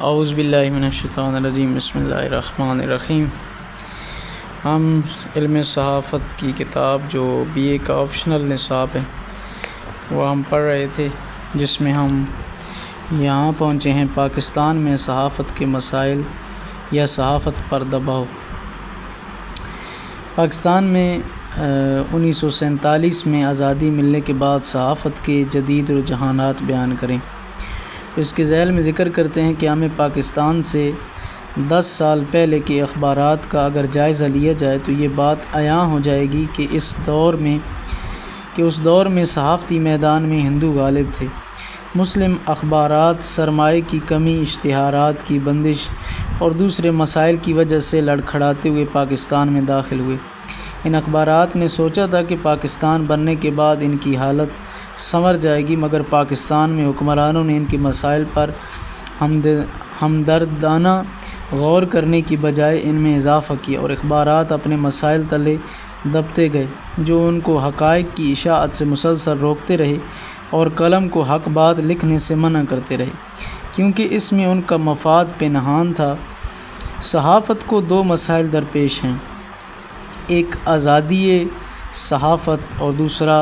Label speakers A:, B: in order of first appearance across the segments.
A: اعوذ باللہ من الشیطان الرجیم، بسم اللہ الرحمن الرحیم۔ ہم علم صحافت کی کتاب جو بی اے کا آپشنل نصاب ہے وہ ہم پڑھ رہے تھے، جس میں ہم یہاں پہنچے ہیں پاکستان میں صحافت کے مسائل یا صحافت پر دباؤ۔ پاکستان میں 1947 میں آزادی ملنے کے بعد صحافت کے جدید رجحانات بیان کریں۔ اس کے ذیل میں ذکر کرتے ہیں کہ ہمیں پاکستان سے 10 سال پہلے کے اخبارات کا اگر جائزہ لیا جائے تو یہ بات عیاں ہو جائے گی کہ اس دور میں صحافتی میدان میں ہندو غالب تھے۔ مسلم اخبارات سرمایہ کی کمی، اشتہارات کی بندش اور دوسرے مسائل کی وجہ سے لڑکھڑاتے ہوئے پاکستان میں داخل ہوئے۔ ان اخبارات نے سوچا تھا کہ پاکستان بننے کے بعد ان کی حالت سنور جائے گی، مگر پاکستان میں حکمرانوں نے ان کے مسائل پر ہمدردانہ غور کرنے کی بجائے ان میں اضافہ کیا، اور اخبارات اپنے مسائل تلے دبتے گئے، جو ان کو حقائق کی اشاعت سے مسلسل روکتے رہے اور قلم کو حق بات لکھنے سے منع کرتے رہے، کیونکہ اس میں ان کا مفاد پنہان تھا۔ صحافت کو 2 مسائل درپیش ہیں، ایک آزادی صحافت اور دوسرا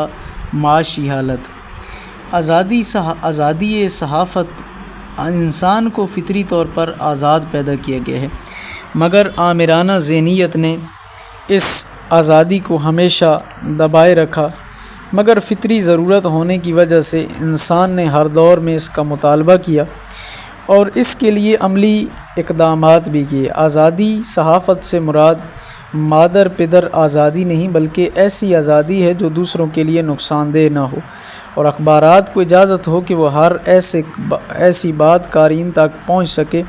A: معاشی حالت۔ آزادی صحافت انسان کو فطری طور پر آزاد پیدا کیا گیا ہے، مگر آمرانہ ذہنیت نے اس آزادی کو ہمیشہ دبائے رکھا، مگر فطری ضرورت ہونے کی وجہ سے انسان نے ہر دور میں اس کا مطالبہ کیا اور اس کے لیے عملی اقدامات بھی کیے۔ آزادی صحافت سے مراد مادر پدر آزادی نہیں، بلکہ ایسی آزادی ہے جو دوسروں کے لیے نقصان دہ نہ ہو، اور اخبارات کو اجازت ہو کہ وہ ہر ایسی بات قارئین تک پہنچ سکے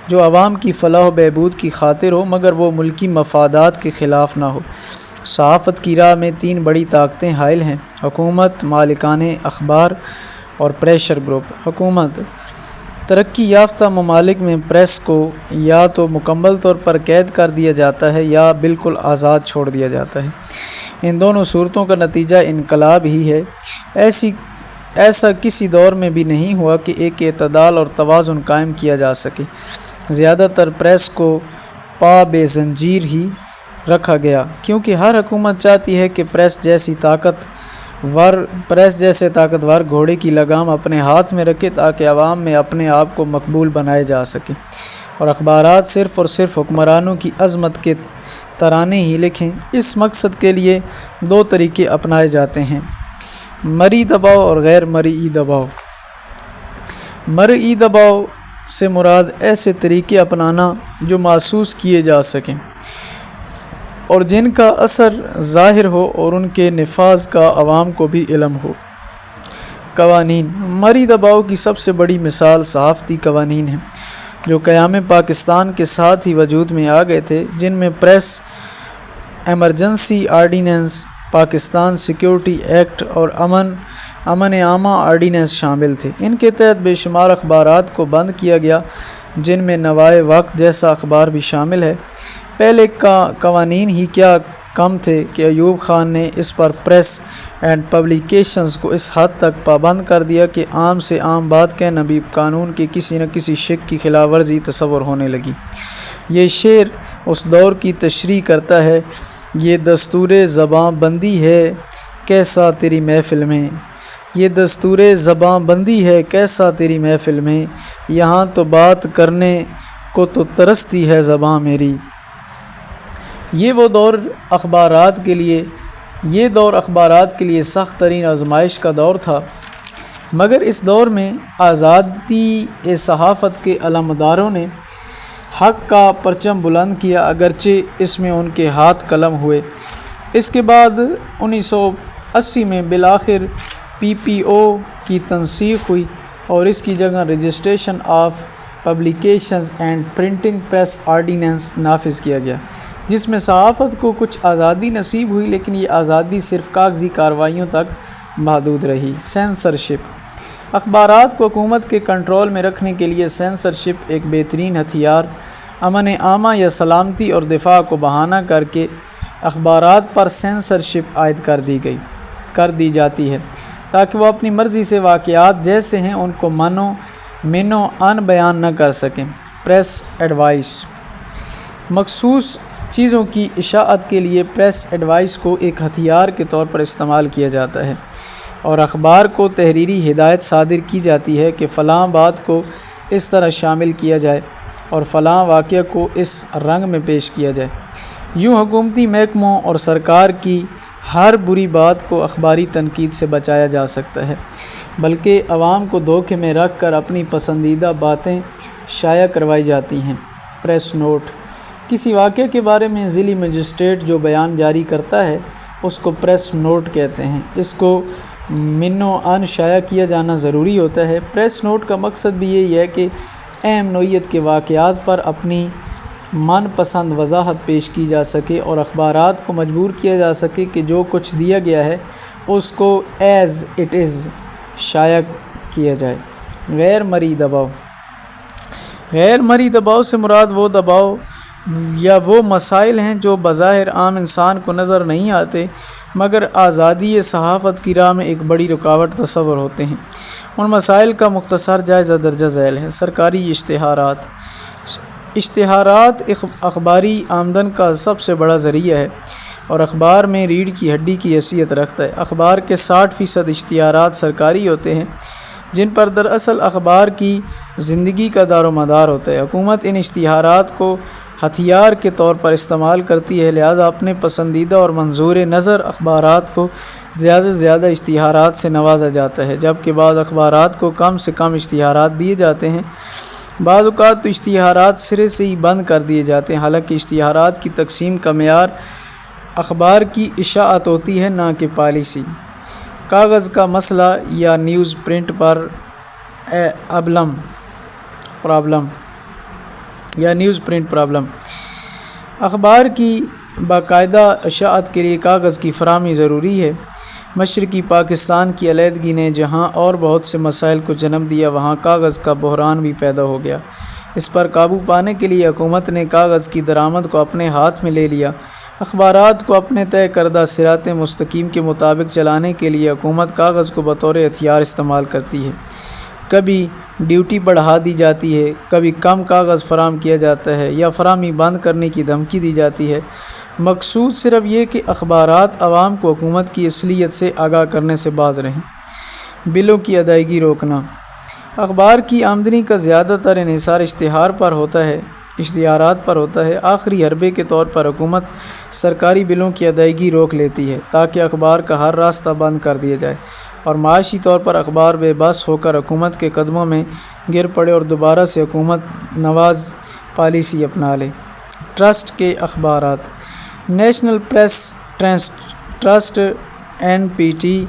A: جو عوام کی فلاح و بہبود کی خاطر ہو، مگر وہ ملکی مفادات کے خلاف نہ ہو۔ صحافت کی راہ میں 3 بڑی طاقتیں حائل ہیں: حکومت، مالکان اخبار اور پریشر گروپ۔ حکومت: ترقی یافتہ ممالک میں پریس کو یا تو مکمل طور پر قید کر دیا جاتا ہے یا بالکل آزاد چھوڑ دیا جاتا ہے۔ ان دونوں صورتوں کا نتیجہ انقلاب ہی ہے۔ ایسا کسی دور میں بھی نہیں ہوا کہ ایک اعتدال اور توازن قائم کیا جا سکے۔ زیادہ تر پریس کو پا بے زنجیر ہی رکھا گیا، کیونکہ ہر حکومت چاہتی ہے کہ پریس جیسے طاقتور گھوڑے کی لگام اپنے ہاتھ میں رکھے تاکہ عوام میں اپنے آپ کو مقبول بنائے جا سکے، اور اخبارات صرف اور صرف حکمرانوں کی عظمت کے ترانے ہی لکھیں۔ اس مقصد کے لیے 2 طریقے اپنائے جاتے ہیں: مرئی دباؤ اور غیر مرئی دباؤ۔ مرئی دباؤ سے مراد ایسے طریقے اپنانا جو محسوس کیے جا سکیں اور جن کا اثر ظاہر ہو اور ان کے نفاذ کا عوام کو بھی علم ہو۔ قوانین: مرئی دباؤ کی سب سے بڑی مثال صحافتی قوانین ہیں، جو قیام پاکستان کے ساتھ ہی وجود میں آ گئے تھے، جن میں press emergency ordinance, Pakistan security act اور امن عامہ آرڈیننس شامل تھے۔ ان کے تحت بے شمار اخبارات کو بند کیا گیا، جن میں نوائے وقت جیسا اخبار بھی شامل ہے۔ پہلے قوانین ہی کیا کم تھے کہ ایوب خان نے اس پر پریس اینڈ پبلیکیشنز کو اس حد تک پابند کر دیا کہ عام سے عام بات کہنا بھی قانون کے کسی نہ کسی شق کی خلاف ورزی تصور ہونے لگی۔ یہ شعر اس دور کی تشریح کرتا ہے: یہ دستور زباں بندی ہے کیسا تیری محفل میں، یہ دستور زباں بندی ہے کیسا تیری محفل میں، یہاں تو بات کرنے کو تو ترستی ہے زباں میری۔ یہ دور اخبارات کے لیے سخت ترین آزمائش کا دور تھا، مگر اس دور میں آزادی صحافت کے علمبرداروں نے حق کا پرچم بلند کیا، اگرچہ اس میں ان کے ہاتھ قلم ہوئے۔ اس کے بعد 1980 میں بالآخر PPO کی تنسیخ ہوئی اور اس کی جگہ registration of publications and printing press ordinance نافذ کیا گیا، جس میں صحافت کو کچھ آزادی نصیب ہوئی، لیکن یہ آزادی صرف کاغذی کارروائیوں تک محدود رہی۔ سینسرشپ: اخبارات کو حکومت کے کنٹرول میں رکھنے کے لیے سینسرشپ ایک بہترین ہتھیار، امن عامہ یا سلامتی اور دفاع کو بہانہ کر کے اخبارات پر سینسرشپ عائد کر دی جاتی ہے، تاکہ وہ اپنی مرضی سے واقعات جیسے ہیں ان کو من و ان بیان نہ کر سکیں۔ پریس ایڈوائس، مخصوص چیزوں کی اشاعت کے لیے پریس ایڈوائس کو ایک ہتھیار کے طور پر استعمال کیا جاتا ہے، اور اخبار کو تحریری ہدایت صادر کی جاتی ہے کہ فلاں بات کو اس طرح شامل کیا جائے اور فلاں واقعہ کو اس رنگ میں پیش کیا جائے۔ یوں حکومتی محکموں اور سرکار کی ہر بری بات کو اخباری تنقید سے بچایا جا سکتا ہے، بلکہ عوام کو دھوکے میں رکھ کر اپنی پسندیدہ باتیں شائع کروائی جاتی ہیں۔ پریس نوٹ، کسی واقعے کے بارے میں ضلعی مجسٹریٹ جو بیان جاری کرتا ہے اس کو پریس نوٹ کہتے ہیں۔ اس کو من و ان شائع کیا جانا ضروری ہوتا ہے۔ پریس نوٹ کا مقصد بھی یہی ہے کہ اہم نوعیت کے واقعات پر اپنی من پسند وضاحت پیش کی جا سکے اور اخبارات کو مجبور کیا جا سکے کہ جو کچھ دیا گیا ہے اس کو ایز اٹ از شائع کیا جائے۔ غیر مرئی دباؤ، غیر مرئی دباؤ سے مراد وہ دباؤ یا وہ مسائل ہیں جو بظاہر عام انسان کو نظر نہیں آتے مگر آزادی صحافت کی راہ میں ایک بڑی رکاوٹ تصور ہوتے ہیں۔ ان مسائل کا مختصر جائزہ درجہ ذیل ہے۔ سرکاری اشتہارات، اشتہارات اخباری آمدن کا سب سے بڑا ذریعہ ہے اور اخبار میں ریڑھ کی ہڈی کی حیثیت رکھتا ہے۔ اخبار کے 60% اشتہارات سرکاری ہوتے ہیں جن پر دراصل اخبار کی زندگی کا دار و مدار ہوتا ہے۔ حکومت ان اشتہارات کو ہتھیار کے طور پر استعمال کرتی ہے، لہذا اپنے پسندیدہ اور منظور نظر اخبارات کو زیادہ سے زیادہ اشتہارات سے نوازا جاتا ہے، جبکہ بعض اخبارات کو کم سے کم اشتہارات دیے جاتے ہیں۔ بعض اوقات تو اشتہارات سرے سے ہی بند کر دیے جاتے ہیں، حالانکہ اشتہارات کی تقسیم کا معیار اخبار کی اشاعت ہوتی ہے نہ کہ پالیسی۔ کاغذ کا مسئلہ یا نیوز پرنٹ پر پرابلم یا نیوز پرنٹ پرابلم، اخبار کی باقاعدہ اشاعت کے لیے کاغذ کی فراہمی ضروری ہے۔ مشرقی پاکستان کی علیحدگی نے جہاں اور بہت سے مسائل کو جنم دیا وہاں کاغذ کا بحران بھی پیدا ہو گیا۔ اس پر قابو پانے کے لیے حکومت نے کاغذ کی درآمد کو اپنے ہاتھ میں لے لیا۔ اخبارات کو اپنے طے کردہ صراط مستقیم کے مطابق چلانے کے لیے حکومت کاغذ کو بطور ہتھیار استعمال کرتی ہے۔ کبھی ڈیوٹی بڑھا دی جاتی ہے، کبھی کم کاغذ فراہم کیا جاتا ہے یا فراہمی بند کرنے کی دھمکی دی جاتی ہے۔ مقصود صرف یہ کہ اخبارات عوام کو حکومت کی اصلیت سے آگاہ کرنے سے باز رہیں۔ بلوں کی ادائیگی روکنا، اخبار کی آمدنی کا زیادہ تر انحصار اشتہارات پر ہوتا ہے۔ آخری حربے کے طور پر حکومت سرکاری بلوں کی ادائیگی روک لیتی ہے تاکہ اخبار کا ہر راستہ بند کر دیا جائے اور معاشی طور پر اخبار بے بس ہو کر حکومت کے قدموں میں گر پڑے اور دوبارہ سے حکومت نواز پالیسی اپنا لے۔ ٹرسٹ کے اخبارات، نیشنل پریس ٹرسٹ NPT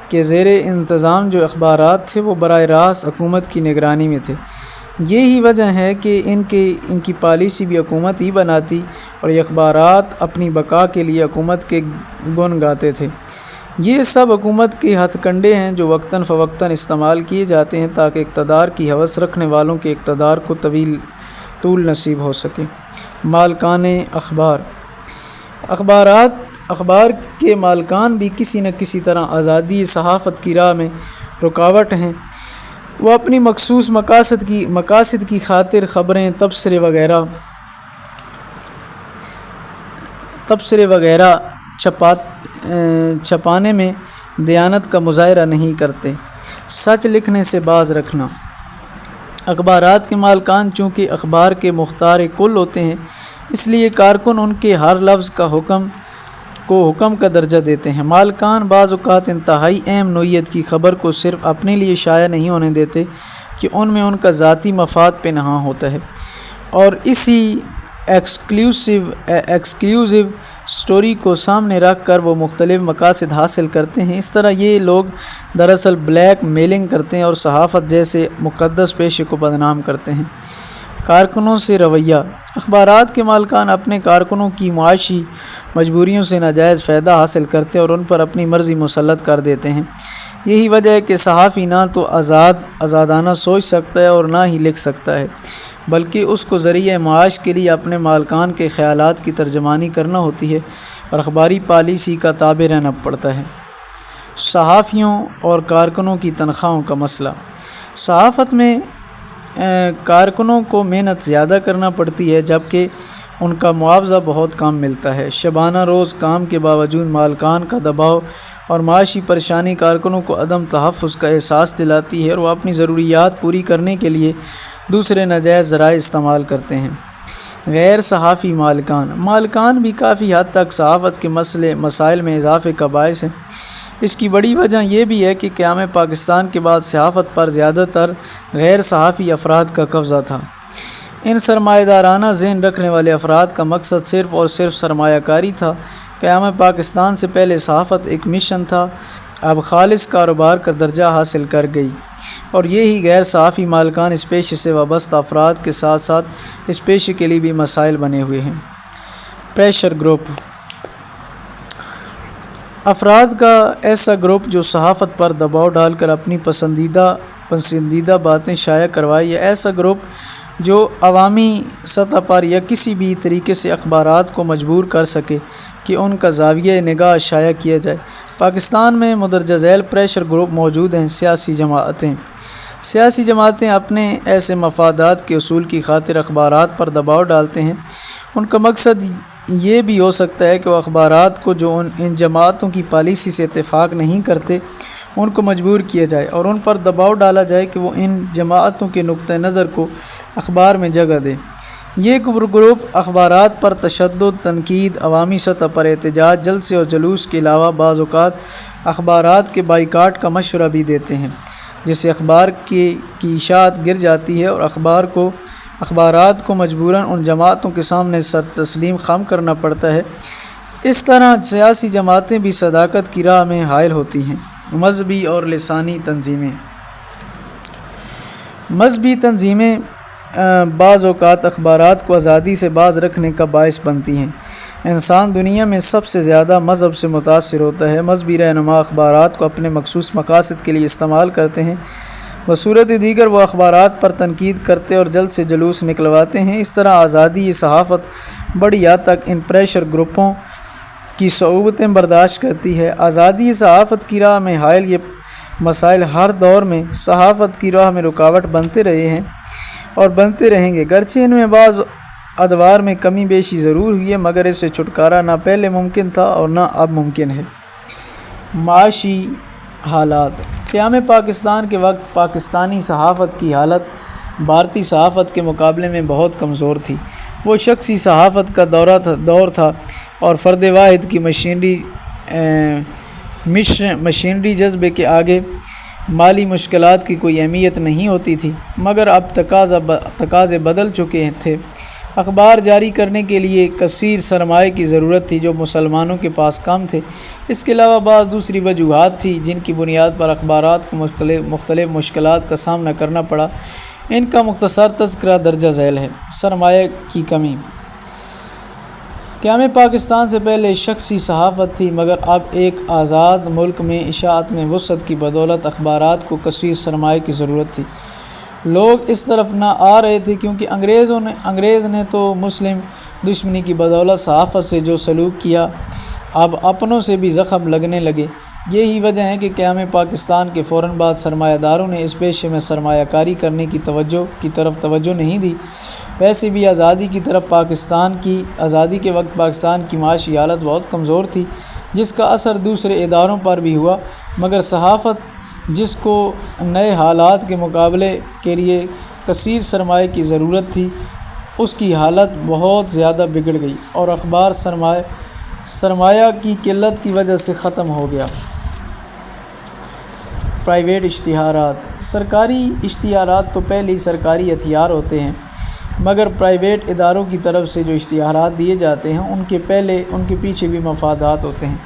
A: کے زیر انتظام جو اخبارات تھے وہ براہ راست حکومت کی نگرانی میں تھے۔ یہی وجہ ہے کہ ان کی پالیسی بھی حکومت ہی بناتی اور یہ اخبارات اپنی بقا کے لیے حکومت کے گن گاتے تھے۔ یہ سب حکومت کے ہتھ کنڈے ہیں جو وقتاً فوقتاً استعمال کیے جاتے ہیں تاکہ اقتدار کی ہوس رکھنے والوں کے اقتدار کو طول نصیب ہو سکے۔ مالکان اخبار، اخبار کے مالکان بھی کسی نہ کسی طرح آزادی صحافت کی راہ میں رکاوٹ ہیں۔ وہ اپنی مخصوص مقاصد کی خاطر خبریں، تبصرے وغیرہ چھپانے میں دیانت کا مظاہرہ نہیں کرتے۔ سچ لکھنے سے باز رکھنا، اخبارات کے مالکان چونکہ اخبار کے مختار کل ہوتے ہیں اس لیے کارکن ان کے ہر لفظ کا حکم کا درجہ دیتے ہیں۔ مالکان بعض اوقات انتہائی اہم نوعیت کی خبر کو صرف اپنے لیے شائع نہیں ہونے دیتے کہ ان میں ان کا ذاتی مفاد پہ نہاں ہوتا ہے، اور اسی ایکسکلوسیو سٹوری کو سامنے رکھ کر وہ مختلف مقاصد حاصل کرتے ہیں۔ اس طرح یہ لوگ دراصل بلیک میلنگ کرتے ہیں اور صحافت جیسے مقدس پیشے کو بدنام کرتے ہیں۔ کارکنوں سے رویہ، اخبارات کے مالکان اپنے کارکنوں کی معاشی مجبوریوں سے ناجائز فائدہ حاصل کرتے اور ان پر اپنی مرضی مسلط کر دیتے ہیں۔ یہی وجہ ہے کہ صحافی نہ تو آزادانہ سوچ سکتا ہے اور نہ ہی لکھ سکتا ہے، بلکہ اس کو ذریعہ معاش کے لیے اپنے مالکان کے خیالات کی ترجمانی کرنا ہوتی ہے اور اخباری پالیسی کا تابع رہنا پڑتا ہے۔ صحافیوں اور کارکنوں کی تنخواہوں کا مسئلہ، صحافت میں کارکنوں کو محنت زیادہ کرنا پڑتی ہے جبکہ ان کا معاوضہ بہت کم ملتا ہے۔ شبانہ روز کام کے باوجود مالکان کا دباؤ اور معاشی پریشانی کارکنوں کو عدم تحفظ کا احساس دلاتی ہے اور وہ اپنی ضروریات پوری کرنے کے لیے دوسرے ناجائز ذرائع استعمال کرتے ہیں۔ غیر صحافی مالکان بھی کافی حد تک صحافت کے مسائل میں اضافے کا باعث ہیں۔ اس کی بڑی وجہ یہ بھی ہے کہ قیام پاکستان کے بعد صحافت پر زیادہ تر غیر صحافی افراد کا قبضہ تھا۔ ان سرمایہ دارانہ ذہن رکھنے والے افراد کا مقصد صرف اور صرف سرمایہ کاری تھا۔ قیام پاکستان سے پہلے صحافت ایک مشن تھا، اب خالص کاروبار کا درجہ حاصل کر گئی، اور یہی غیر صحافی مالکان اس پیشے سے وابستہ افراد کے ساتھ ساتھ اس پیشے کے لیے بھی مسائل بنے ہوئے ہیں۔ پریشر گروپ افراد کا ایسا گروپ جو صحافت پر دباؤ ڈال کر اپنی پسندیدہ باتیں شائع کروائے، یا ایسا گروپ جو عوامی سطح پر یا کسی بھی طریقے سے اخبارات کو مجبور کر سکے کہ ان کا زاویہ نگاہ شائع کیا جائے۔ پاکستان میں مندرجہ ذیل پریشر گروپ موجود ہیں۔ سیاسی جماعتیں اپنے ایسے مفادات کے اصول کی خاطر اخبارات پر دباؤ ڈالتے ہیں۔ ان کا مقصد یہ بھی ہو سکتا ہے کہ وہ اخبارات کو جو ان جماعتوں کی پالیسی سے اتفاق نہیں کرتے ان کو مجبور کیا جائے اور ان پر دباؤ ڈالا جائے کہ وہ ان جماعتوں کے نقطہ نظر کو اخبار میں جگہ دے۔ یہ گروپ اخبارات پر تشدد، تنقید، عوامی سطح پر احتجاج، جلسے اور جلوس کے علاوہ بعض اوقات اخبارات کے بائیکاٹ کا مشورہ بھی دیتے ہیں، جس سے اخبار کی اشاعت گر جاتی ہے اور اخبارات کو مجبوراً ان جماعتوں کے سامنے سر تسلیم خم کرنا پڑتا ہے۔ اس طرح سیاسی جماعتیں بھی صداقت کی راہ میں حائل ہوتی ہیں۔ مذہبی اور لسانی تنظیمیں بعض اوقات اخبارات کو آزادی سے باز رکھنے کا باعث بنتی ہیں۔ انسان دنیا میں سب سے زیادہ مذہب سے متاثر ہوتا ہے۔ مذہبی رہنما اخبارات کو اپنے مخصوص مقاصد کے لیے استعمال کرتے ہیں، بصورت دیگر وہ اخبارات پر تنقید کرتے اور جلد سے جلوس نکلواتے ہیں۔ اس طرح آزادی صحافت بڑی حد تک ان پریشر گروپوں کی صعوبتیں برداشت کرتی ہے۔ آزادی صحافت کی راہ میں حائل یہ مسائل ہر دور میں صحافت کی راہ میں رکاوٹ بنتے رہے ہیں اور بنتے رہیں گے، گرچہ ان میں بعض ادوار میں کمی بیشی ضرور ہوئی ہے، مگر اس سے چھٹکارا نہ پہلے ممکن تھا اور نہ اب ممکن ہے۔ معاشی حالات قیام پاکستان کے وقت پاکستانی صحافت کی حالت بھارتی صحافت کے مقابلے میں بہت کمزور تھی۔ وہ شخصی صحافت کا دور تھا اور فرد واحد کی مشینری جذبے کے آگے مالی مشکلات کی کوئی اہمیت نہیں ہوتی تھی، مگر اب تقاضے بدل چکے تھے۔ اخبار جاری کرنے کے لیے کثیر سرمایہ کی ضرورت تھی جو مسلمانوں کے پاس کم تھے۔ اس کے علاوہ بعض دوسری وجوہات تھیں جن کی بنیاد پر اخبارات کو مختلف مشکلات کا سامنا کرنا پڑا۔ ان کا مختصر تذکرہ درج ذیل ہے۔ سرمایہ کی کمی قیام پاکستان سے پہلے شخصی صحافت تھی، مگر اب ایک آزاد ملک میں اشاعت میں وسعت کی بدولت اخبارات کو کثیر سرمایہ کی ضرورت تھی۔ لوگ اس طرف نہ آ رہے تھے کیونکہ انگریز نے تو مسلم دشمنی کی بدولت صحافت سے جو سلوک کیا، اب اپنوں سے بھی زخم لگنے لگے۔ یہی وجہ ہے کہ قیام پاکستان کے فوراً بعد سرمایہ داروں نے اس پیشے میں سرمایہ کاری کرنے کی طرف توجہ نہیں دی۔ ویسے بھی آزادی کے وقت پاکستان کی معاشی حالت بہت کمزور تھی، جس کا اثر دوسرے اداروں پر بھی ہوا، مگر صحافت جس کو نئے حالات کے مقابلے کے لیے کثیر سرمایہ کی ضرورت تھی، اس کی حالت بہت زیادہ بگڑ گئی اور اخبار سرمایہ کی قلت کی وجہ سے ختم ہو گیا۔ پرائیویٹ اشتہارات سرکاری اشتہارات تو پہلے ہی سرکاری ہتھیار ہوتے ہیں، مگر پرائیویٹ اداروں کی طرف سے جو اشتہارات دیے جاتے ہیں ان کے پیچھے بھی مفادات ہوتے ہیں۔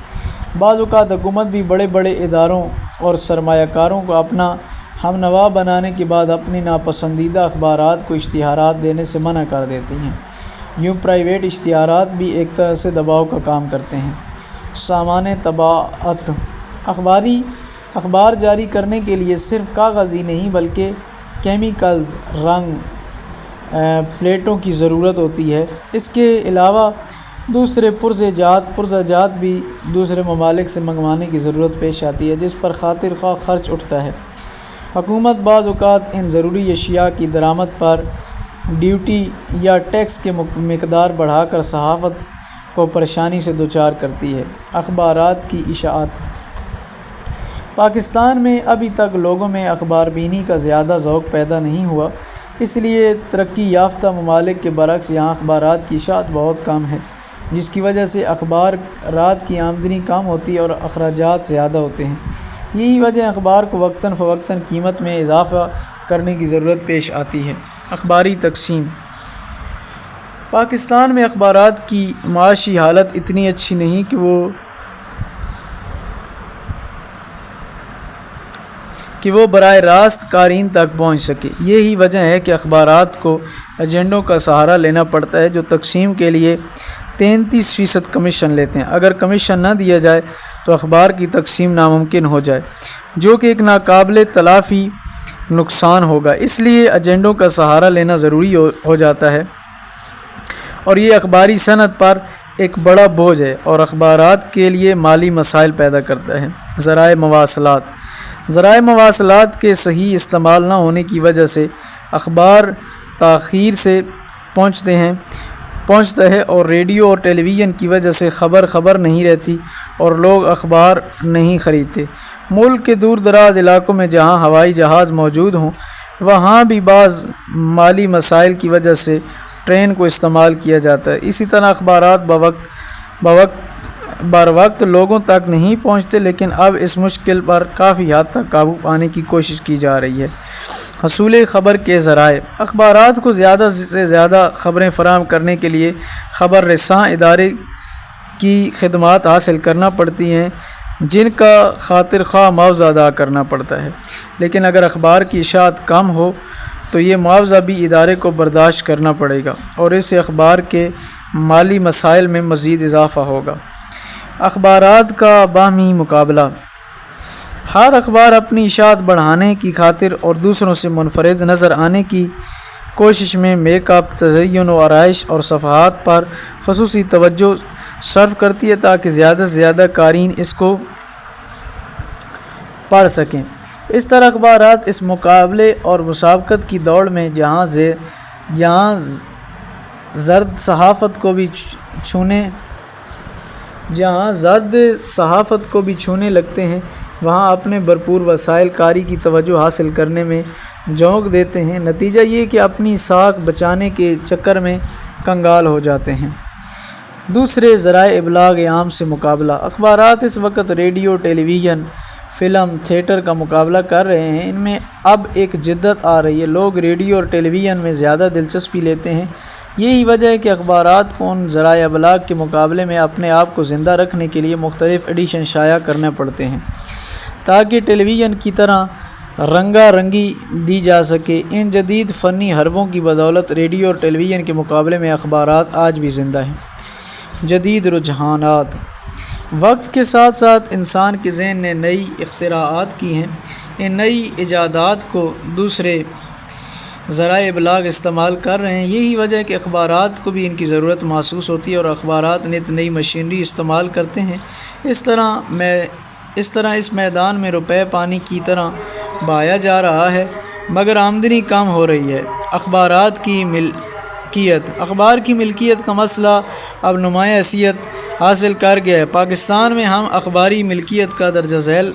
A: بعض اوقات حکومت بھی بڑے بڑے اداروں اور سرمایہ کاروں کو اپنا ہم نوا بنانے کے بعد اپنی ناپسندیدہ اخبارات کو اشتہارات دینے سے منع کر دیتی ہیں۔ یوں پرائیویٹ اشتہارات بھی ایک طرح سے دباؤ کا کام کرتے ہیں۔ سامان طباعت اخبار جاری کرنے کے لیے صرف کاغذ ہی نہیں بلکہ کیمیکلز، رنگ، پلیٹوں کی ضرورت ہوتی ہے۔ اس کے علاوہ دوسرے پرزہ جات بھی دوسرے ممالک سے منگوانے کی ضرورت پیش آتی ہے، جس پر خاطر خواہ خرچ اٹھتا ہے۔ حکومت بعض اوقات ان ضروری اشیاء کی درآمد پر ڈیوٹی یا ٹیکس کے مقدار بڑھا کر صحافت کو پریشانی سے دوچار کرتی ہے۔ اخبارات کی اشاعت۔ پاکستان میں ابھی تک لوگوں میں اخبار بینی کا زیادہ ذوق پیدا نہیں ہوا، اس لیے ترقی یافتہ ممالک کے برعکس یہاں اخبارات کی اشاعت بہت کم ہے، جس کی وجہ سے اخبارات کی آمدنی کم ہوتی ہے اور اخراجات زیادہ ہوتے ہیں۔ یہی وجہ اخبار کو وقتاً فوقتاً قیمت میں اضافہ کرنے کی ضرورت پیش آتی ہے۔ اخباری تقسیم۔ پاکستان میں اخبارات کی معاشی حالت اتنی اچھی نہیں کہ وہ براہ راست قارئین تک پہنچ سکے۔ یہی وجہ ہے کہ اخبارات کو ایجنٹوں کا سہارا لینا پڑتا ہے جو تقسیم کے لیے 33% کمیشن لیتے ہیں۔ اگر کمیشن نہ دیا جائے تو اخبار کی تقسیم ناممکن ہو جائے، جو کہ ایک ناقابل تلافی نقصان ہوگا۔ اس لیے ایجنٹوں کا سہارا لینا ضروری ہو جاتا ہے، اور یہ اخباری صنعت پر ایک بڑا بوجھ ہے اور اخبارات کے لیے مالی مسائل پیدا کرتا ہے۔ ذرائع مواصلات۔ ذرائع مواصلات کے صحیح استعمال نہ ہونے کی وجہ سے اخبار تاخیر سے پہنچتا ہے اور ریڈیو اور ٹیلی ویژن کی وجہ سے خبر نہیں رہتی اور لوگ اخبار نہیں خریدتے۔ ملک کے دور دراز علاقوں میں جہاں ہوائی جہاز موجود ہوں وہاں بھی بعض مالی مسائل کی وجہ سے ٹرین کو استعمال کیا جاتا ہے۔ اسی طرح اخبارات بر وقت لوگوں تک نہیں پہنچتے، لیکن اب اس مشکل پر کافی حد تک قابو پانے کی کوشش کی جا رہی ہے۔ حصول خبر کے ذرائع۔ اخبارات کو زیادہ سے زیادہ خبریں فراہم کرنے کے لیے خبر رساں ادارے کی خدمات حاصل کرنا پڑتی ہیں، جن کا خاطر خواہ معاوضہ ادا کرنا پڑتا ہے، لیکن اگر اخبار کی اشاعت کم ہو تو یہ معاوضہ بھی ادارے کو برداشت کرنا پڑے گا اور اس سے اخبار کے مالی مسائل میں مزید اضافہ ہوگا۔ اخبارات کا باہمی مقابلہ۔ ہر اخبار اپنی اشاعت بڑھانے کی خاطر اور دوسروں سے منفرد نظر آنے کی کوشش میں میک اپ، تزئین و آرائش اور صفحات پر خصوصی توجہ صرف کرتی ہے تاکہ زیادہ سے زیادہ قارئین اس کو پڑھ سکیں۔ اس طرح اخبارات اس مقابلے اور مسابقت کی دوڑ میں جہاں زرد صحافت کو بھی چھونے لگتے ہیں، وہاں اپنے بھرپور وسائل کاری کی توجہ حاصل کرنے میں جھونک دیتے ہیں۔ نتیجہ یہ کہ اپنی ساکھ بچانے کے چکر میں کنگال ہو جاتے ہیں۔ دوسرے ذرائع ابلاغ عام سے مقابلہ۔ اخبارات اس وقت ریڈیو، ٹیلی ویژن، فلم، تھیٹر کا مقابلہ کر رہے ہیں۔ ان میں اب ایک جدت آ رہی ہے، لوگ ریڈیو اور ٹیلی ویژن میں زیادہ دلچسپی لیتے ہیں۔ یہی وجہ ہے کہ اخبارات کو ان ذرائع ابلاغ کے مقابلے میں اپنے آپ کو زندہ رکھنے کے لیے مختلف ایڈیشن شائع کرنے پڑتے ہیں تاکہ ٹیلی ویژن کی طرح رنگا رنگی دی جا سکے۔ ان جدید فنی حربوں کی بدولت ریڈیو اور ٹیلی ویژن کے مقابلے میں اخبارات آج بھی زندہ ہیں۔ جدید رجحانات۔ وقت کے ساتھ ساتھ انسان کے ذہن نے نئی اختراعات کی ہیں۔ ان نئی ایجادات کو دوسرے ذرائع ابلاغ استعمال کر رہے ہیں۔ یہی وجہ ہے کہ اخبارات کو بھی ان کی ضرورت محسوس ہوتی ہے اور اخبارات نت نئی مشینری استعمال کرتے ہیں۔ اس طرح اس میدان میں روپے پانی کی طرح بہایا جا رہا ہے، مگر آمدنی کم ہو رہی ہے۔ اخبارات کی ملکیت۔ اخبار کی ملکیت کا مسئلہ اب نمایاں حیثیت حاصل کر گیا ہے۔ پاکستان میں ہم اخباری ملکیت کا درجہ ذیل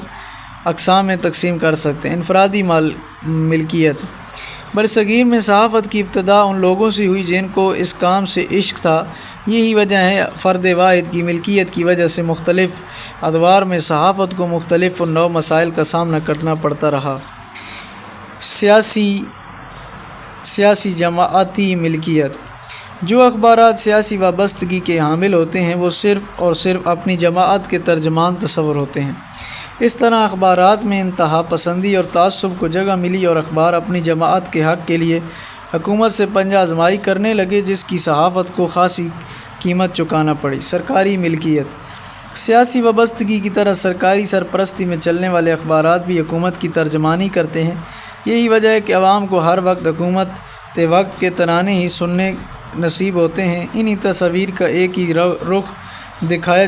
A: اقسام میں تقسیم کر سکتے ہیں۔ انفرادی ملکیت۔ برصغیر میں صحافت کی ابتدا ان لوگوں سے ہوئی جن کو اس کام سے عشق تھا۔ یہی وجہ ہے فرد واحد کی ملکیت کی وجہ سے مختلف ادوار میں صحافت کو مختلف و نو مسائل کا سامنا کرنا پڑتا رہا۔ سیاسی جماعتی ملکیت۔ جو اخبارات سیاسی وابستگی کے حامل ہوتے ہیں وہ صرف اور صرف اپنی جماعت کے ترجمان تصور ہوتے ہیں۔ اس طرح اخبارات میں انتہا پسندی اور تعصب کو جگہ ملی اور اخبار اپنی جماعت کے حق کے لیے حکومت سے پنجہ آزمائی کرنے لگے، جس کی صحافت کو خاصی قیمت چکانا پڑی۔ سرکاری ملکیت۔ سیاسی وابستگی کی طرح سرکاری سرپرستی میں چلنے والے اخبارات بھی حکومت کی ترجمانی کرتے ہیں۔ یہی وجہ ہے کہ عوام کو ہر وقت حکومت وقت کے ترانے ہی سننے نصیب ہوتے ہیں۔ انہیں تصویر کا ایک ہی رخ دکھایا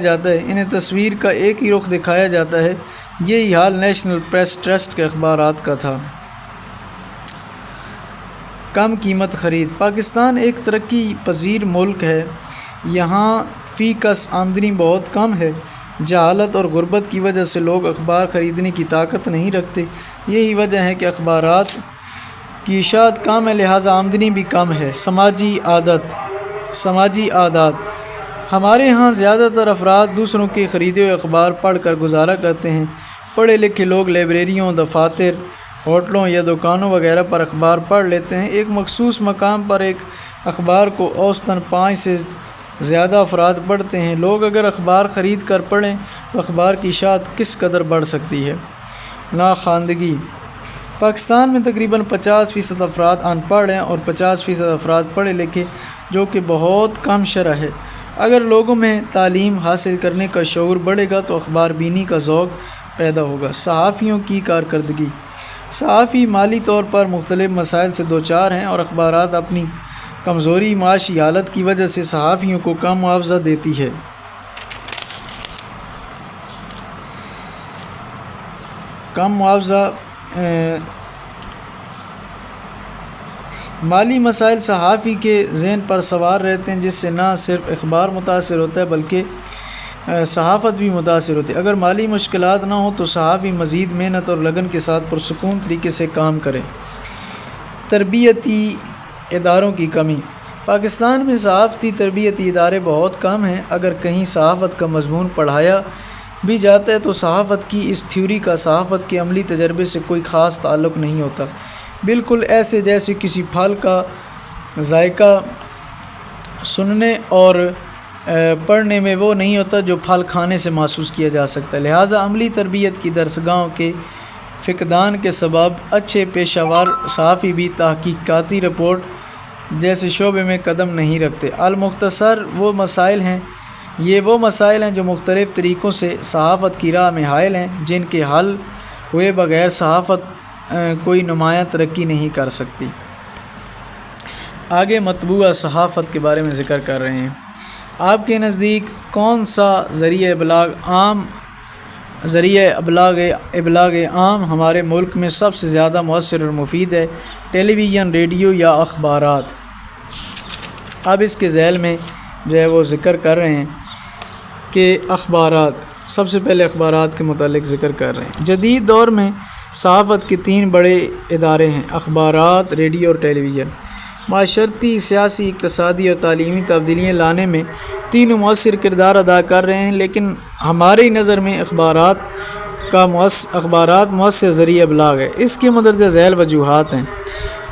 A: جاتا ہے۔ یہی حال نیشنل پریس ٹرسٹ کے اخبارات کا تھا۔ کم قیمت خرید۔ پاکستان ایک ترقی پذیر ملک ہے، یہاں فی کس آمدنی بہت کم ہے۔ جہالت اور غربت کی وجہ سے لوگ اخبار خریدنے کی طاقت نہیں رکھتے، یہی وجہ ہے کہ اخبارات کی اشاعت کم ہے، لہٰذا آمدنی بھی کم ہے۔ سماجی عادات۔ ہمارے ہاں زیادہ تر افراد دوسروں کے خریدے ہوئے اخبار پڑھ کر گزارا کرتے ہیں۔ پڑھے لکھے لوگ لائبریریوں، دفاتر، ہوٹلوں یا دکانوں وغیرہ پر اخبار پڑھ لیتے ہیں۔ ایک مخصوص مقام پر ایک اخبار کو اوسطاً 5 سے زیادہ افراد پڑھتے ہیں۔ لوگ اگر اخبار خرید کر پڑھیں تو اخبار کی اشاعت کس قدر بڑھ سکتی ہے۔ ناخواندگی۔ پاکستان میں تقریباً 50% افراد ان پڑھ ہیں اور 50% افراد پڑھے لکھے، جو کہ بہت کم شرح ہے۔ اگر لوگوں میں تعلیم حاصل کرنے کا شعور بڑھے گا تو اخبار بینی کا ذوق پیدا ہوگا۔ صحافیوں کی کارکردگی۔ صحافی مالی طور پر مختلف مسائل سے دوچار ہیں اور اخبارات اپنی کمزوری معاشی حالت کی وجہ سے صحافیوں کو کم معاوضہ دیتی ہے۔ مالی مسائل صحافی کے ذہن پر سوار رہتے ہیں، جس سے نہ صرف اخبار متاثر ہوتا ہے بلکہ صحافت بھی متاثر ہوتی ہے۔ اگر مالی مشکلات نہ ہوں تو صحافی مزید محنت اور لگن کے ساتھ پرسکون طریقے سے کام کرے۔ تربیتی اداروں کی کمی۔ پاکستان میں صحافتی تربیتی ادارے بہت کم ہیں۔ اگر کہیں صحافت کا مضمون پڑھایا بھی جاتا ہے تو صحافت کی اس تھیوری کا صحافت کے عملی تجربے سے کوئی خاص تعلق نہیں ہوتا، بالکل ایسے جیسے کسی پھل کا ذائقہ سننے اور پڑھنے میں وہ نہیں ہوتا جو پھل کھانے سے محسوس کیا جا سکتا ہے۔ لہٰذا عملی تربیت کی درسگاہوں کے فقدان کے سبب اچھے پیشہ ور صحافی بھی تحقیقاتی رپورٹ جیسے شعبے میں قدم نہیں رکھتے۔ المختصر یہ وہ مسائل ہیں جو مختلف طریقوں سے صحافت کی راہ میں حائل ہیں، جن کے حل ہوئے بغیر صحافت کوئی نمایاں ترقی نہیں کر سکتی۔ آگے مطبوعہ صحافت کے بارے میں ذکر کر رہے ہیں۔ آپ کے نزدیک کون سا ذریعہ ابلاغ عام ہمارے ملک میں سب سے زیادہ مؤثر اور مفید ہے؟ ٹیلی ویژن، ریڈیو یا اخبارات؟ اب اس کے ذیل میں جو ہے وہ ذکر کر رہے ہیں کہ اخبارات، سب سے پہلے اخبارات کے متعلق ذکر کر رہے ہیں۔ جدید دور میں صحافت کے 3 بڑے ادارے ہیں: اخبارات، ریڈیو اور ٹیلی ویژن۔ معاشرتی، سیاسی، اقتصادی اور تعلیمی تبدیلیاں لانے میں تینوں مؤثر کردار ادا کر رہے ہیں، لیکن ہماری نظر میں اخبارات مؤثر ذریعہ ابلاغ ہے۔ اس کے مندرجہ ذیل وجوہات ہیں۔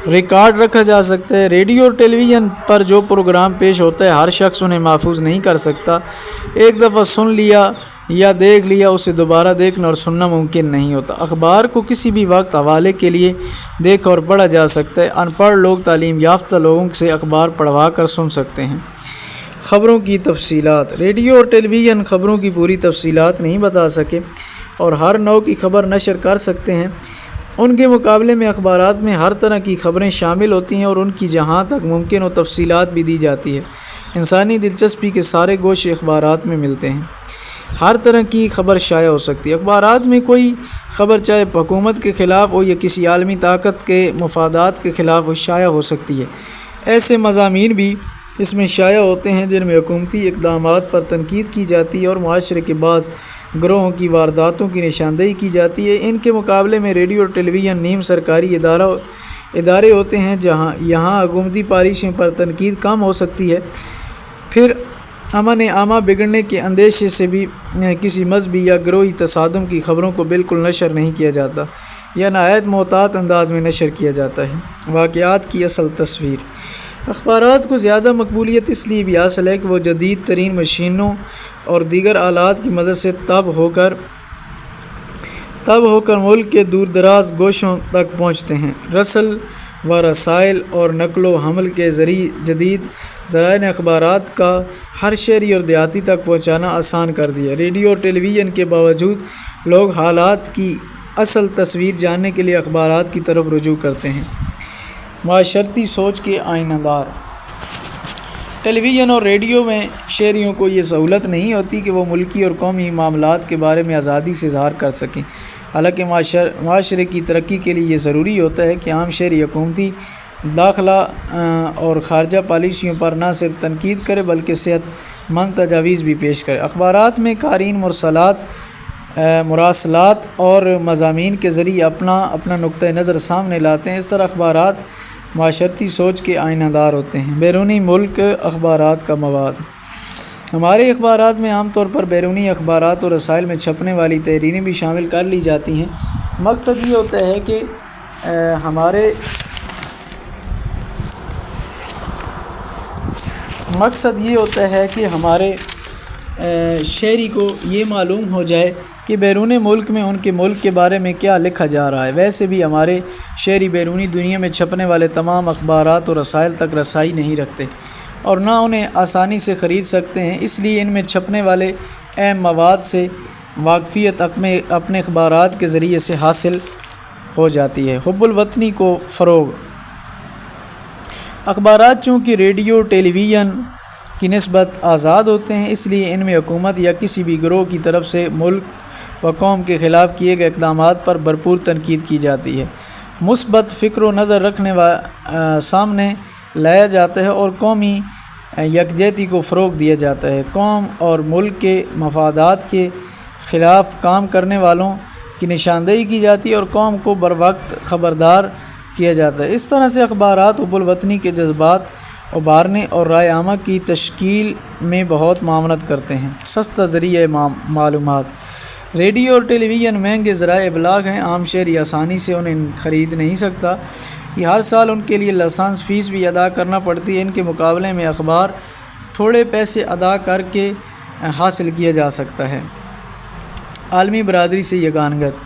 A: ریکارڈ رکھا جا سکتا ہے۔ ریڈیو اور ٹیلی ویژن پر جو پروگرام پیش ہوتا ہے ہر شخص انہیں محفوظ نہیں کر سکتا۔ ایک دفعہ سن لیا یا دیکھ لیا، اسے دوبارہ دیکھنا اور سننا ممکن نہیں ہوتا۔ اخبار کو کسی بھی وقت حوالے کے لیے دیکھا اور پڑھا جا سکتا ہے۔ ان پڑھ لوگ تعلیم یافتہ لوگوں سے اخبار پڑھوا کر سن سکتے ہیں۔ خبروں کی تفصیلات۔ ریڈیو اور ٹیلی ویژن خبروں کی پوری تفصیلات نہیں بتا سکے اور ہر نوع کی خبر نشر کر سکتے ہیں۔ ان کے مقابلے میں اخبارات میں ہر طرح کی خبریں شامل ہوتی ہیں اور ان کی جہاں تک ممکن ہو تفصیلات بھی دی جاتی ہے۔ انسانی دلچسپی کے سارے گوشے اخبارات میں ملتے ہیں۔ ہر طرح کی خبر شائع ہو سکتی ہے۔ اخبارات میں کوئی خبر چاہے حکومت کے خلاف ہو یا کسی عالمی طاقت کے مفادات کے خلاف ہو، شائع ہو سکتی ہے۔ ایسے مضامین بھی اس میں شائع ہوتے ہیں جن میں حکومتی اقدامات پر تنقید کی جاتی ہے اور معاشرے کے بعض گروہوں کی وارداتوں کی نشاندہی کی جاتی ہے۔ ان کے مقابلے میں ریڈیو اور ٹیلی ویژن نیم سرکاری ادارے ہوتے ہیں، یہاں حکومتی پالیسیوں پر تنقید کم ہو سکتی ہے۔ پھر امن عامہ بگڑنے کے اندیشے سے بھی کسی مذہبی یا گروہی تصادم کی خبروں کو بالکل نشر نہیں کیا جاتا یا نہایت محتاط انداز میں نشر کیا جاتا ہے۔ واقعات کی اصل تصویر۔ اخبارات کو زیادہ مقبولیت اس لیے بھی حاصل ہے کہ وہ جدید ترین مشینوں اور دیگر آلات کی مدد سے تب ہو کر ملک کے دور دراز گوشوں تک پہنچتے ہیں۔ رسل و رسائل اور نقل و حمل کے جدید ذرائع نے اخبارات کا ہر شہری اور دیہاتی تک پہنچانا آسان کر دیا۔ ریڈیو اور ٹیلی ویژن کے باوجود لوگ حالات کی اصل تصویر جاننے کے لیے اخبارات کی طرف رجوع کرتے ہیں۔ معاشرتی سوچ کے آئینہ دار۔ ٹیلی ویژن اور ریڈیو میں شہریوں کو یہ سہولت نہیں ہوتی کہ وہ ملکی اور قومی معاملات کے بارے میں آزادی سے اظہار کر سکیں۔ حالانکہ معاشرے کی ترقی کے لیے یہ ضروری ہوتا ہے کہ عام شہری حکومتی داخلہ اور خارجہ پالیسیوں پر نہ صرف تنقید کرے بلکہ صحت مند تجاویز بھی پیش کرے۔ اخبارات میں قارئین مراسلات اور مضامین کے ذریعے اپنا نقطۂ نظر سامنے لاتے ہیں۔ اس طرح اخبارات معاشرتی سوچ کے آئینہ دار ہوتے ہیں۔ بیرونی ملک اخبارات کا مواد۔ ہمارے اخبارات میں عام طور پر بیرونی اخبارات اور رسائل میں چھپنے والی تحریریں بھی شامل کر لی جاتی ہیں۔ مقصد یہ ہوتا ہے کہ ہمارے شہری کو یہ معلوم ہو جائے کہ بیرون ملک میں ان کے ملک کے بارے میں کیا لکھا جا رہا ہے۔ ویسے بھی ہمارے شہری بیرونی دنیا میں چھپنے والے تمام اخبارات اور رسائل تک رسائی نہیں رکھتے اور نہ انہیں آسانی سے خرید سکتے ہیں، اس لیے ان میں چھپنے والے اہم مواد سے واقفیت اپنے اخبارات کے ذریعے سے حاصل ہو جاتی ہے۔ حب الوطنی کو فروغ۔ اخبارات چونکہ ریڈیو ٹیلی ویژن کی نسبت آزاد ہوتے ہیں، اس لیے ان میں حکومت یا کسی بھی گروہ کی طرف سے ملک و قوم کے خلاف کیے گئے اقدامات پر بھرپور تنقید کی جاتی ہے، مثبت فکر و نظر رکھنے سامنے لایا جاتا ہے اور قومی یکجہتی کو فروغ دیا جاتا ہے۔ قوم اور ملک کے مفادات کے خلاف کام کرنے والوں کی نشاندہی کی جاتی ہے اور قوم کو بروقت خبردار کیا جاتا ہے۔ اس طرح سے اخبارات حب الوطنی کے جذبات ابھارنے اور رائے عامہ کی تشکیل میں بہت معاونت کرتے ہیں۔ سستا ذریعہ معلومات۔ ریڈیو اور ٹیلی ویژن مہنگے ذرائع ابلاغ ہیں، عام شہری آسانی سے انہیں خرید نہیں سکتا، یہ ہر سال ان کے لیے لائسنس فیس بھی ادا کرنا پڑتی ہے۔ ان کے مقابلے میں اخبار تھوڑے پیسے ادا کر کے حاصل کیا جا سکتا ہے۔ عالمی برادری سے یگانگت۔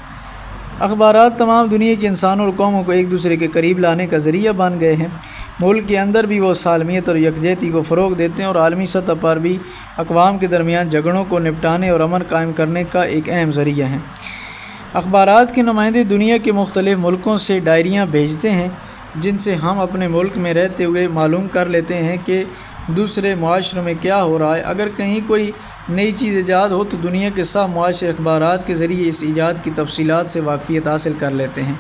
A: اخبارات تمام دنیا کے انسانوں اور قوموں کو ایک دوسرے کے قریب لانے کا ذریعہ بن گئے ہیں۔ ملک کے اندر بھی وہ سالمیت اور یکجہتی کو فروغ دیتے ہیں اور عالمی سطح پر بھی اقوام کے درمیان جھگڑوں کو نپٹانے اور امن قائم کرنے کا ایک اہم ذریعہ ہیں۔ اخبارات کے نمائندے دنیا کے مختلف ملکوں سے ڈائریاں بھیجتے ہیں جن سے ہم اپنے ملک میں رہتے ہوئے معلوم کر لیتے ہیں کہ دوسرے معاشروں میں کیا ہو رہا ہے۔ اگر کہیں کوئی نئی چیز ایجاد ہو تو دنیا کے سب معاشرے اخبارات کے ذریعے اس ایجاد کی تفصیلات سے واقفیت حاصل کر لیتے ہیں۔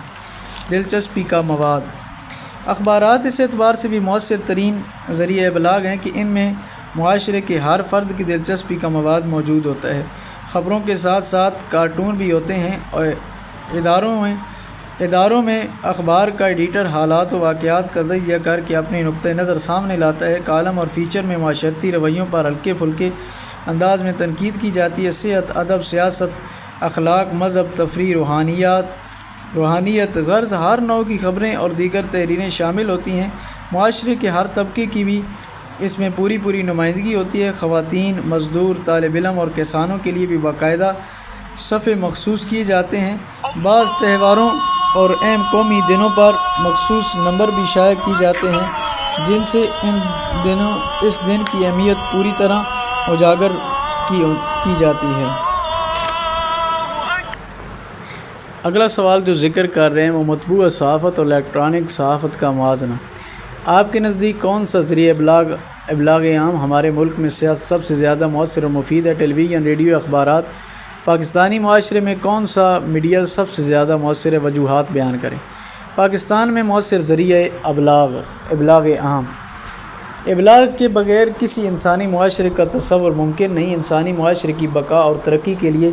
A: دلچسپی کا مواد۔ اخبارات اس اعتبار سے بھی مؤثر ترین ذریعہ ابلاغ ہیں کہ ان میں معاشرے کے ہر فرد کی دلچسپی کا مواد موجود ہوتا ہے۔ خبروں کے ساتھ ساتھ کارٹون بھی ہوتے ہیں اور اداروں میں اخبار کا ایڈیٹر حالات و واقعات کا تجزیہ کر کے اپنی نقطۂ نظر سامنے لاتا ہے۔ کالم اور فیچر میں معاشرتی رویوں پر ہلکے پھلکے انداز میں تنقید کی جاتی ہے۔ صحت، ادب، سیاست، اخلاق، مذہب، تفریح، روحانیت، غرض ہر نوع کی خبریں اور دیگر تحریریں شامل ہوتی ہیں۔ معاشرے کے ہر طبقے کی بھی اس میں پوری نمائندگی ہوتی ہے۔ خواتین، مزدور، طالب علم اور کسانوں کے لیے بھی باقاعدہ صفحے مخصوص کیے جاتے ہیں۔ بعض تہواروں اور اہم قومی دنوں پر مخصوص نمبر بھی شائع کیے جاتے ہیں جن سے اس دن کی اہمیت پوری طرح اجاگر کی جاتی ہے۔ اگلا سوال جو ذکر کر رہے ہیں وہ مطبوعہ صحافت اور الیکٹرانک صحافت کا موازنہ۔ آپ کے نزدیک کون سا ذریعہ ابلاغ عام ہمارے ملک میں سب سے زیادہ مؤثر اور مفید ہے؟ ٹیلی ویژن، ریڈیو، اخبارات؟ پاکستانی معاشرے میں کون سا میڈیا سب سے زیادہ مؤثر ہے؟ وجوہات بیان کریں۔ پاکستان میں مؤثر ذریعہ ابلاغ عام۔ ابلاغ کے بغیر کسی انسانی معاشرے کا تصور ممکن نہیں۔ انسانی معاشرے کی بقا اور ترقی کے لیے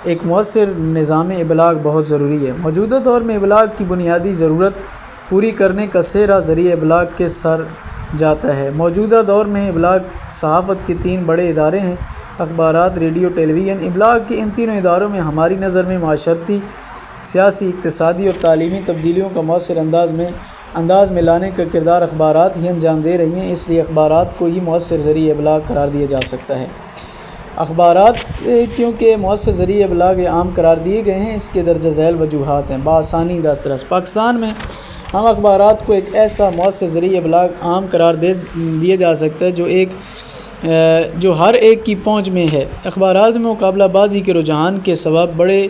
A: ایک مؤثر نظام ابلاغ بہت ضروری ہے۔ موجودہ دور میں ابلاغ کی بنیادی ضرورت پوری کرنے کا سہرا ذریعہ ابلاغ کے سر جاتا ہے۔ موجودہ دور میں ابلاغ صحافت کے 3 بڑے ادارے ہیں: اخبارات، ریڈیو، ٹیلی ویژن۔ ابلاغ کے ان تینوں اداروں میں ہماری نظر میں معاشرتی، سیاسی، اقتصادی اور تعلیمی تبدیلیوں کا مؤثر انداز میں لانے کا کردار اخبارات ہی انجام دے رہی ہیں، اس لیے اخبارات کو ہی مؤثر ذریعہ ابلاغ قرار دیا جا سکتا ہے۔ اخبارات کیونکہ مؤثر ذریعہ ابلاغ عام قرار دیے گئے ہیں، اس کے درجہ ذیل وجوہات ہیں۔ بآسانی دسترس۔ پاکستان میں ہم اخبارات کو ایک ایسا مؤثر ذریعہ ابلاغ عام قرار دیا جا سکتا ہے جو ہر ایک کی پہنچ میں ہے۔ اخبارات میں مقابلہ بازی کے رجحان کے سبب بڑے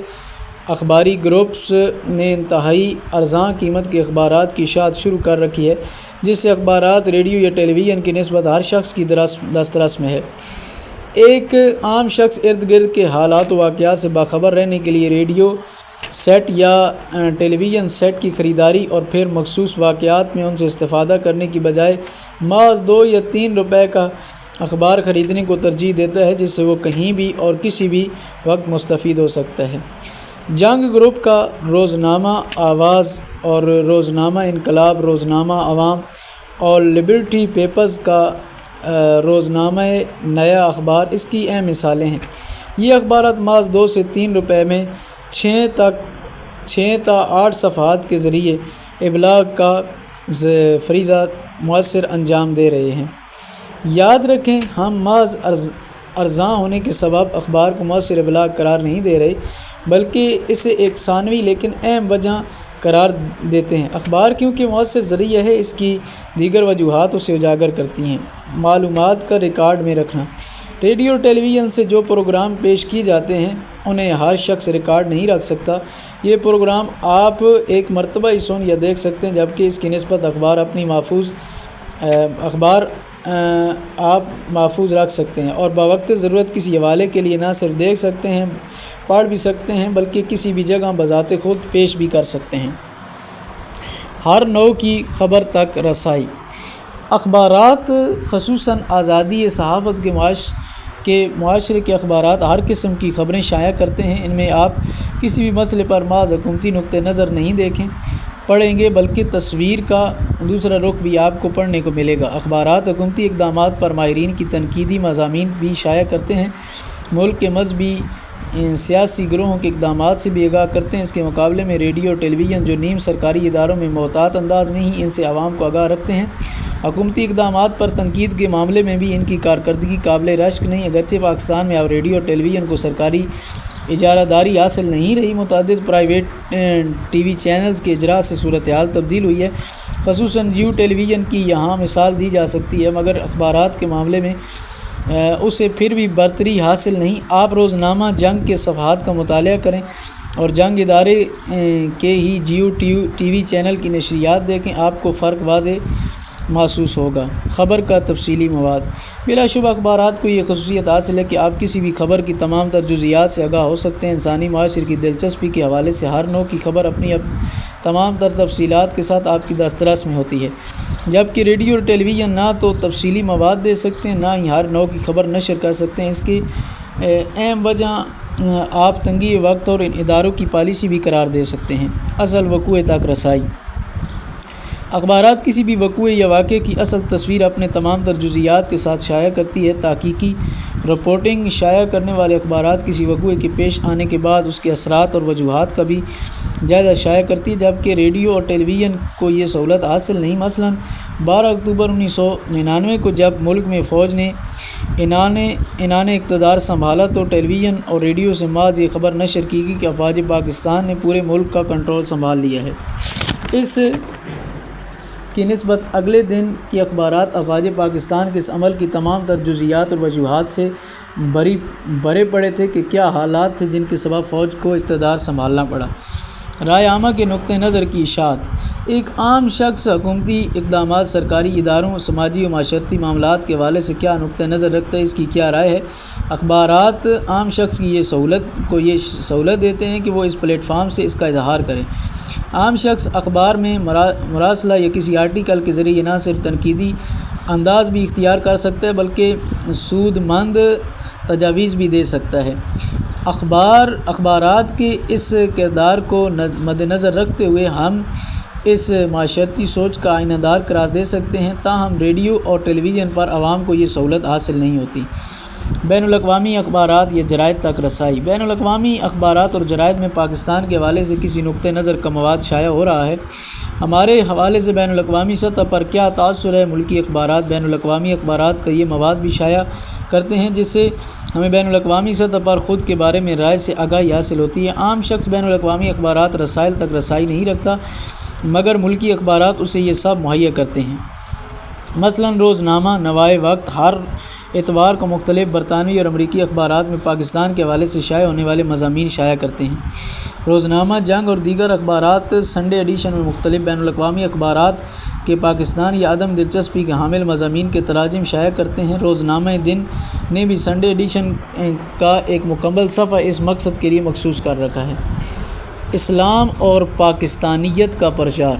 A: اخباری گروپس نے انتہائی ارزاں قیمت کے اخبارات کی اشاعت شروع کر رکھی ہے، جس سے اخبارات ریڈیو یا ٹیلی ویژن کی نسبت ہر شخص کی دسترس میں ہے۔ ایک عام شخص ارد گرد کے حالات و واقعات سے باخبر رہنے کے لیے ریڈیو سیٹ یا ٹیلی ویژن سیٹ کی خریداری اور پھر مخصوص واقعات میں ان سے استفادہ کرنے کی بجائے محض 2 یا 3 روپے کا اخبار خریدنے کو ترجیح دیتا ہے، جس سے وہ کہیں بھی اور کسی بھی وقت مستفید ہو سکتا ہے۔ جنگ گروپ کا روزنامہ آواز اور روزنامہ انقلاب، روزنامہ عوام اور لبرٹی پیپرز کا روزنامہ نیا اخبار اس کی اہم مثالیں ہیں۔ یہ اخبارات محض 2 سے 3 روپے میں 6 تا 8 صفحات کے ذریعے ابلاغ کا فریضہ مؤثر انجام دے رہے ہیں۔ یاد رکھیں، ہم محض ارزاں ہونے کے سبب اخبار کو مؤثر ابلاغ قرار نہیں دے رہے، بلکہ اسے ایک ثانوی لیکن اہم وجہ قرار دیتے ہیں۔ اخبار کیونکہ مؤثر ذریعہ ہے، اس کی دیگر وجوہات اسے اجاگر کرتی ہیں۔ معلومات کا ریکارڈ میں رکھنا۔ ریڈیو اور ٹیلی ویژن سے جو پروگرام پیش کیے جاتے ہیں انہیں ہر شخص ریکارڈ نہیں رکھ سکتا۔ یہ پروگرام آپ ایک مرتبہ ہی سن یا دیکھ سکتے ہیں، جبکہ اس کی نسبت اخبار آپ محفوظ رکھ سکتے ہیں اور بوقت ضرورت کسی حوالے کے لیے نہ صرف دیکھ سکتے ہیں، پڑھ بھی سکتے ہیں، بلکہ کسی بھی جگہ بذات خود پیش بھی کر سکتے ہیں۔ ہر نوع کی خبر تک رسائی۔ اخبارات خصوصاً آزادی صحافت کے معاشرے کے اخبارات ہر قسم کی خبریں شائع کرتے ہیں۔ ان میں آپ کسی بھی مسئلے پر محض حکومتی نقطہ نظر نہیں پڑھیں گے، بلکہ تصویر کا دوسرا رخ بھی آپ کو پڑھنے کو ملے گا۔ اخبارات حکومتی اقدامات پر ماہرین کی تنقیدی مضامین بھی شائع کرتے ہیں، ملک کے مذہبی سیاسی گروہوں کے اقدامات سے بھی آگاہ کرتے ہیں۔ اس کے مقابلے میں ریڈیو اور ٹیلی ویژن جو نیم سرکاری اداروں میں محتاط انداز میں ہی ان سے عوام کو آگاہ رکھتے ہیں، حکومتی اقدامات پر تنقید کے معاملے میں بھی ان کی کارکردگی قابل رشک نہیں۔ اگرچہ پاکستان میں اب ریڈیو اور ٹیلی ویژن کو سرکاری اجارہ داری حاصل نہیں رہی، متعدد پرائیویٹ ٹی وی چینلز کے اجراء سے صورتحال تبدیل ہوئی ہے۔ خصوصاً جیو ٹیلی ویژن کی یہاں مثال دی جا سکتی ہے، مگر اخبارات کے معاملے میں اسے پھر بھی برتری حاصل نہیں۔ آپ روزنامہ جنگ کے صفحات کا مطالعہ کریں اور جنگ ادارے کے ہی جیو ٹی وی چینل کی نشریات دیکھیں، آپ کو فرق واضح محسوس ہوگا۔ خبر کا تفصیلی مواد۔ بلا شبہ اخبارات کو یہ خصوصیت حاصل ہے کہ آپ کسی بھی خبر کی تمام تر جزئیات سے آگاہ ہو سکتے ہیں۔ انسانی معاشرے کی دلچسپی کے حوالے سے ہر نوع کی خبر اپنی تمام تر تفصیلات کے ساتھ آپ کی دسترس میں ہوتی ہے، جبکہ ریڈیو اور ٹیلی ویژن نہ تو تفصیلی مواد دے سکتے ہیں، نہ ہی ہر نوع کی خبر نشر کر سکتے ہیں۔ اس کی اہم وجہ آپ تنگی وقت اور ان اداروں کی پالیسی بھی قرار دے سکتے ہیں۔ اصل وقوع تک رسائی۔ اخبارات کسی بھی وقوع یا واقعے کی اصل تصویر اپنے تمام تر جزئیات کے ساتھ شائع کرتی ہے۔ تحقیقی رپورٹنگ شائع کرنے والے اخبارات کسی وقوع کے پیش آنے کے بعد اس کے اثرات اور وجوہات کا بھی جائزہ شائع کرتی ہے، جبکہ ریڈیو اور ٹیلی ویژن کو یہ سہولت حاصل نہیں۔ مثلاً 12 اکتوبر 1999 کو جب ملک میں فوج نے انعان اقتدار سنبھالا تو ٹیلی ویژن اور ریڈیو سے محض یہ خبر نشر کی گئی کہ افواج پاکستان نے پورے ملک کا کنٹرول سنبھال لیا ہے۔ اس کی نسبت اگلے دن کی اخبارات افواج پاکستان کے اس عمل کی تمام تر جزئیات اور وجوہات سے بھرے پڑے تھے کہ کیا حالات تھے جن کے سبب فوج کو اقتدار سنبھالنا پڑا۔ رائے عامہ کے نقطہ نظر کی اشاعت۔ ایک عام شخص حکومتی اقدامات، سرکاری اداروں، سماجی و معاشرتی معاملات کے حوالے سے کیا نقطہ نظر رکھتا ہے، اس کی کیا رائے ہے؟ اخبارات عام شخص کی یہ سہولت دیتے ہیں کہ وہ اس پلیٹ فارم سے اس کا اظہار کریں۔ عام شخص اخبار میں مراسلہ یا کسی آرٹیکل کے ذریعے نہ صرف تنقیدی انداز بھی اختیار کر سکتا ہے بلکہ سود مند تجاویز بھی دے سکتا ہے۔ اخبارات کے اس کردار کو مد نظر رکھتے ہوئے ہم اس معاشرتی سوچ کا آئینہ دار قرار دے سکتے ہیں، تاہم ریڈیو اور ٹیلی ویژن پر عوام کو یہ سہولت حاصل نہیں ہوتی۔ بین الاقوامی اخبارات یا جرائد تک رسائی۔ بین الاقوامی اخبارات اور جرائد میں پاکستان کے حوالے سے کسی نقطہ نظر کا مواد شائع ہو رہا ہے۔ ہمارے حوالے سے بین الاقوامی سطح پر کیا تاثر ہے؟ ملکی اخبارات بین الاقوامی اخبارات کا یہ مواد بھی شائع کرتے ہیں جس سے ہمیں بین الاقوامی سطح پر خود کے بارے میں رائے سے آگاہی حاصل ہوتی ہے۔ عام شخص بین الاقوامی اخبارات رسائل تک رسائی نہیں رکھتا، مگر ملکی اخبارات اسے یہ سب مہیا کرتے ہیں۔ مثلاً روزنامہ نوائے وقت ہر اتوار کو مختلف برطانوی اور امریکی اخبارات میں پاکستان کے حوالے سے شائع ہونے والے مضامین شائع کرتے ہیں۔ روزنامہ جنگ اور دیگر اخبارات سنڈے ایڈیشن میں مختلف بین الاقوامی اخبارات کے پاکستان یا عدم دلچسپی کے حامل مضامین کے تراجم شائع کرتے ہیں۔ روزنامہ دن نے بھی سنڈے ایڈیشن کا ایک مکمل صفحہ اس مقصد کے لیے مخصوص کر رکھا ہے۔ اسلام اور پاکستانیت کا پرچار۔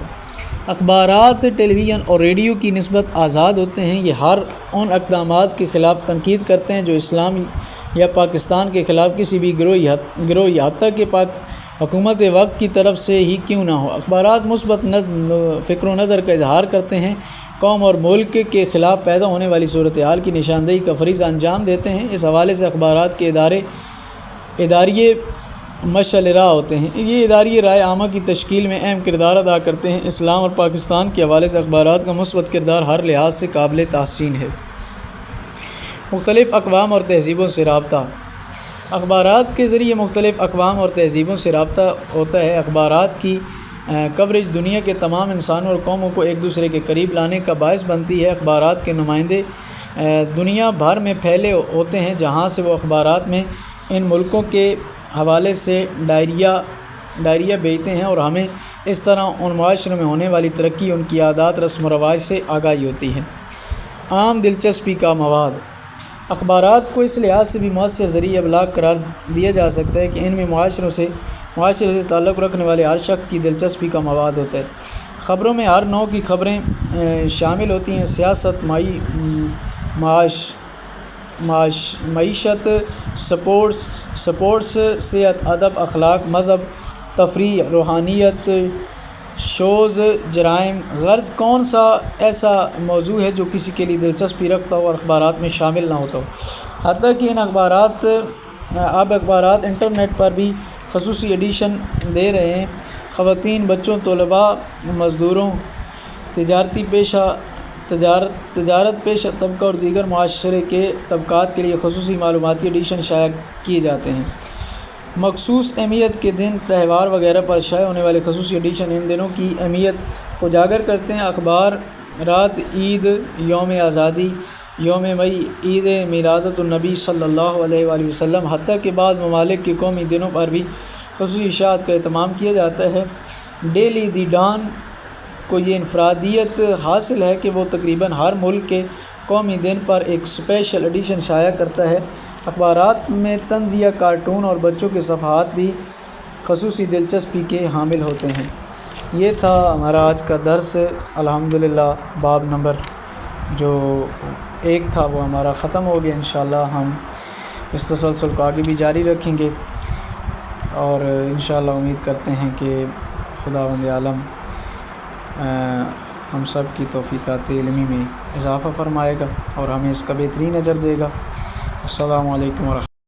A: اخبارات ٹیلی ویژن اور ریڈیو کی نسبت آزاد ہوتے ہیں۔ یہ ہر ان اقدامات کے خلاف تنقید کرتے ہیں جو اسلام یا پاکستان کے خلاف کسی بھی گروہ یا حتیٰ کہ حکومت وقت کی طرف سے ہی کیوں نہ ہو۔ اخبارات مثبت فکر و نظر کا اظہار کرتے ہیں، قوم اور ملک کے خلاف پیدا ہونے والی صورتحال کی نشاندہی کا فریضہ انجام دیتے ہیں۔ اس حوالے سے اخبارات کے اداریے مشعل راہ ہوتے ہیں۔ یہ اداریے رائے عامہ کی تشکیل میں اہم کردار ادا کرتے ہیں۔ اسلام اور پاکستان کے حوالے سے اخبارات کا مثبت کردار ہر لحاظ سے قابل تحسین ہے۔ مختلف اقوام اور تہذیبوں سے رابطہ۔ اخبارات کے ذریعے مختلف اقوام اور تہذیبوں سے رابطہ ہوتا ہے۔ اخبارات کی کوریج دنیا کے تمام انسانوں اور قوموں کو ایک دوسرے کے قریب لانے کا باعث بنتی ہے۔ اخبارات کے نمائندے دنیا بھر میں پھیلے ہوتے ہیں، جہاں سے وہ اخبارات میں ان ملکوں کے حوالے سے ڈائریاں بھیجتے ہیں اور ہمیں اس طرح ان معاشروں میں ہونے والی ترقی، ان کی عادات رسم و رواج سے آگاہی ہوتی ہے۔ عام دلچسپی کا مواد۔ اخبارات کو اس لحاظ سے بھی مؤثر ذریعہ ابلاغ قرار دیا جا سکتا ہے کہ ان میں معاشرے سے تعلق رکھنے والے ہر شخص کی دلچسپی کا مواد ہوتا ہے۔ خبروں میں ہر نوع کی خبریں شامل ہوتی ہیں: سیاست، معیشت، سپورٹس، صحت، ادب، اخلاق، مذہب، تفریح، روحانیت، شوز، جرائم۔ غرض کون سا ایسا موضوع ہے جو کسی کے لیے دلچسپی رکھتا ہو اور اخبارات میں شامل نہ ہوتا ہو۔ حتیٰ کہ اب اخبارات انٹرنیٹ پر بھی خصوصی ایڈیشن دے رہے ہیں۔ خواتین، بچوں، طلباء، مزدوروں، تجارت پیشہ طبقہ اور دیگر معاشرے کے طبقات کے لیے خصوصی معلوماتی ایڈیشن شائع کیے جاتے ہیں۔ مخصوص اہمیت کے دن، تہوار وغیرہ پر شائع ہونے والے خصوصی ایڈیشن ان دنوں کی اہمیت کو اجاگر کرتے ہیں۔ اخبارات عید، یوم آزادی، یوم مئی، عید میلاد النبی صلی اللہ علیہ وآلہ وسلم، حتیٰ کہ بعض ممالک کے قومی دنوں پر بھی خصوصی اشاعت کا اہتمام کیا جاتا ہے۔ ڈیلی دی ڈان کو یہ انفرادیت حاصل ہے کہ وہ تقریباً ہر ملک کے قومی دن پر ایک اسپیشل ایڈیشن شائع کرتا ہے۔ اخبارات میں طنزیہ، کارٹون اور بچوں کے صفحات بھی خصوصی دلچسپی کے حامل ہوتے ہیں۔ یہ تھا ہمارا آج کا درس۔ الحمدللہ باب نمبر جو 1 تھا وہ ہمارا ختم ہو گیا۔ انشاءاللہ ہم اس تسلسل کو آگے بھی جاری رکھیں گے اور انشاءاللہ امید کرتے ہیں کہ خداوند عالم ہم سب کی توفیقات علمی میں اضافہ فرمائے گا اور ہمیں اس کا بہترین اجر دے گا۔ السلام علیکم ورحمۃ اللہ۔